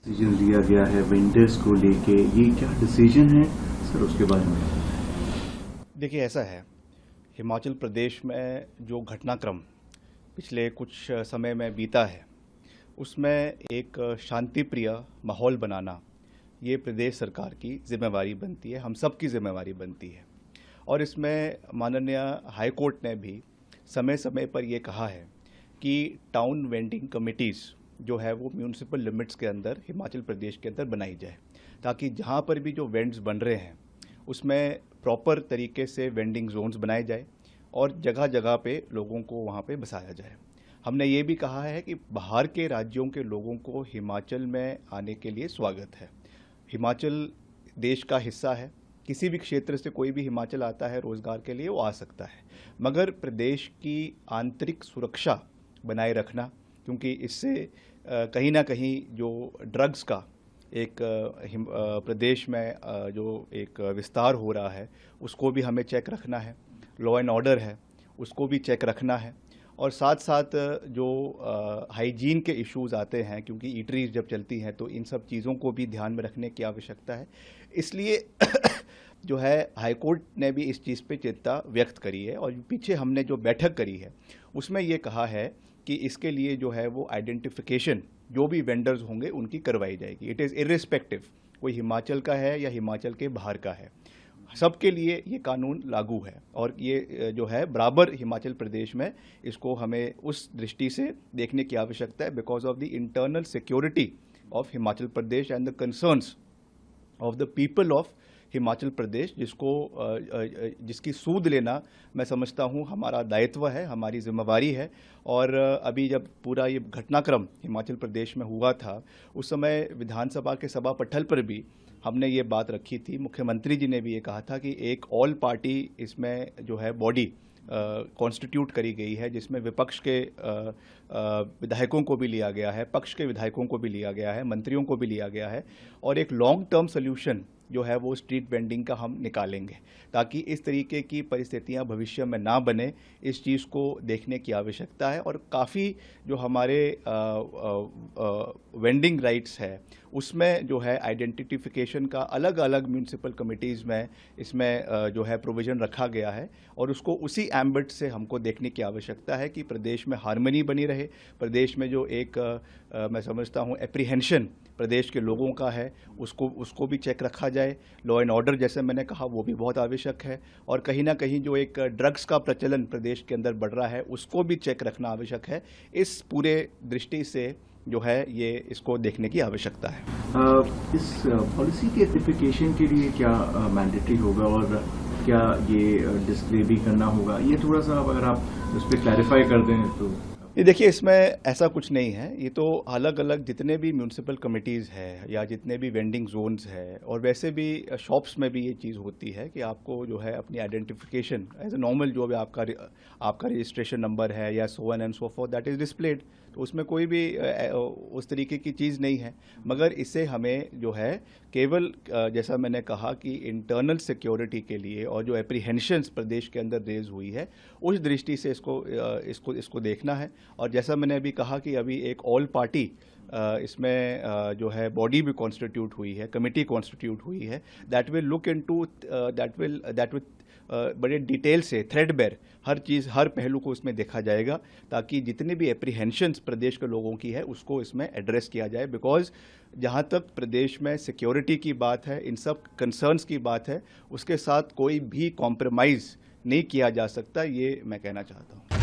Decision लिया गया है वेंडर्स को लेके, ये क्या डिसीजन है सर, उसके बारे में? देखिए, ऐसा है, हिमाचल प्रदेश में जो घटनाक्रम पिछले कुछ समय में बीता है, उसमें एक शांति प्रिय माहौल बनाना ये प्रदेश सरकार की जिम्मेवारी बनती है, हम सब की जिम्मेवारी बनती है। और इसमें माननीय हाई कोर्ट ने भी समय समय पर ये कहा है कि टाउन वेंडिंग कमिटीज़ जो है वो म्यूनिसिपल लिमिट्स के अंदर हिमाचल प्रदेश के अंदर बनाई जाए, ताकि जहाँ पर भी जो वेंड्स बन रहे हैं उसमें प्रॉपर तरीके से वेंडिंग जोन्स बनाए जाए और जगह जगह पे लोगों को वहाँ पे बसाया जाए। हमने ये भी कहा है कि बाहर के राज्यों के लोगों को हिमाचल में आने के लिए स्वागत है। हिमाचल देश का हिस्सा है, किसी भी क्षेत्र से कोई भी हिमाचल आता है रोज़गार के लिए वो आ सकता है, मगर प्रदेश की आंतरिक सुरक्षा बनाए रखना, क्योंकि इससे कहीं ना कहीं जो ड्रग्स का एक प्रदेश में जो एक विस्तार हो रहा है उसको भी हमें चेक रखना है, लॉ एंड ऑर्डर है उसको भी चेक रखना है, और साथ साथ जो हाइजीन के इश्यूज आते हैं, क्योंकि ईटरीज जब चलती हैं तो इन सब चीज़ों को भी ध्यान में रखने की आवश्यकता है। इसलिए जो है हाईकोर्ट ने भी इस चीज़ पे चिंता व्यक्त करी है, और पीछे हमने जो बैठक करी है उसमें ये कहा है कि इसके लिए जो है वो आइडेंटिफिकेशन जो भी वेंडर्स होंगे उनकी करवाई जाएगी। इट इज़ इर्रिस्पेक्टिव कोई हिमाचल का है या हिमाचल के बाहर का है, सबके लिए ये कानून लागू है, और ये जो है बराबर हिमाचल प्रदेश में इसको हमें उस दृष्टि से देखने की आवश्यकता है, because of the internal security of Himachal Pradesh and the concerns of the people of Himachal Pradesh, जिसकी सूद लेना मैं समझता हूँ हमारा दायित्व है, हमारी जिम्मेवारी है। और अभी जब पूरा ये घटनाक्रम हिमाचल प्रदेश में हुआ था उस समय विधानसभा के सभा पटल पर भी हमने ये बात रखी थी, मुख्यमंत्री जी ने भी ये कहा था कि एक ऑल पार्टी इसमें जो है बॉडी कॉन्स्टिट्यूट करी गई है, जिसमें विपक्ष के विधायकों को भी लिया गया है, पक्ष के विधायकों को भी लिया गया है, मंत्रियों को भी लिया गया है, और एक लॉन्ग टर्म सोल्यूशन जो है वो स्ट्रीट वेंडिंग का हम निकालेंगे, ताकि इस तरीके की परिस्थितियां भविष्य में ना बने। इस चीज़ को देखने की आवश्यकता है, और काफ़ी जो हमारे वेंडिंग राइट्स है उसमें जो है आइडेंटिफिकेशन का अलग अलग म्यूनिसिपल कमिटीज़ में इसमें जो है प्रोविज़न रखा गया है, और उसको उसी एम्बिट से हमको देखने की आवश्यकता है कि प्रदेश में हार्मनी बनी रहे, प्रदेश में जो एक मैं समझता हूँ एप्रीहेंशन प्रदेश के लोगों का है उसको भी चेक रखा जाए। लॉ एंड ऑर्डर जैसे मैंने कहा वो भी बहुत आवश्यक है, और कहीं ना कहीं जो एक ड्रग्स का प्रचलन प्रदेश के अंदर बढ़ रहा है उसको भी चेक रखना आवश्यक है। इस पूरे दृष्टि से जो है ये इसको देखने की आवश्यकता है। इस पॉलिसी के एप्लीकेशन के लिए क्या मैंडेटरी होगा, और क्या ये डिस्प्ले भी करना होगा? ये थोड़ा सा अगर आप उस पर क्लैरिफाई कर दें तो। ये देखिए, इसमें ऐसा कुछ नहीं है, ये तो अलग अलग जितने भी म्यूनिसिपल कमिटीज़ है या जितने भी वेंडिंग जोन्स है, और वैसे भी शॉप्स में भी ये चीज़ होती है कि आपको जो है अपनी आइडेंटिफिकेशन एज ए नॉर्मल जो भी आपका रजिस्ट्रेशन नंबर है या so on and so for that is displayed, तो उसमें कोई भी उस तरीके की चीज़ नहीं है। मगर इससे हमें जो है केवल जैसा मैंने कहा कि इंटरनल सिक्योरिटी के लिए और जो एप्रीहेंशंस प्रदेश के अंदर रेज हुई है उस दृष्टि से इसको देखना है। और जैसा मैंने अभी कहा कि अभी एक ऑल पार्टी इसमें जो है बॉडी भी कॉन्स्टिट्यूट हुई है, कमिटी कॉन्स्टिट्यूट हुई है, that will look into that will बड़े डिटेल से थ्रेडबेर हर चीज़ हर पहलू को इसमें देखा जाएगा, ताकि जितने भी एप्रीहेंशंस प्रदेश के लोगों की है उसको इसमें एड्रेस किया जाए। बिकॉज जहाँ तक प्रदेश में सिक्योरिटी की बात है, इन सब कंसर्न्स की बात है, उसके साथ कोई भी कॉम्प्रोमाइज़ नहीं किया जा सकता, ये मैं कहना चाहता हूँ।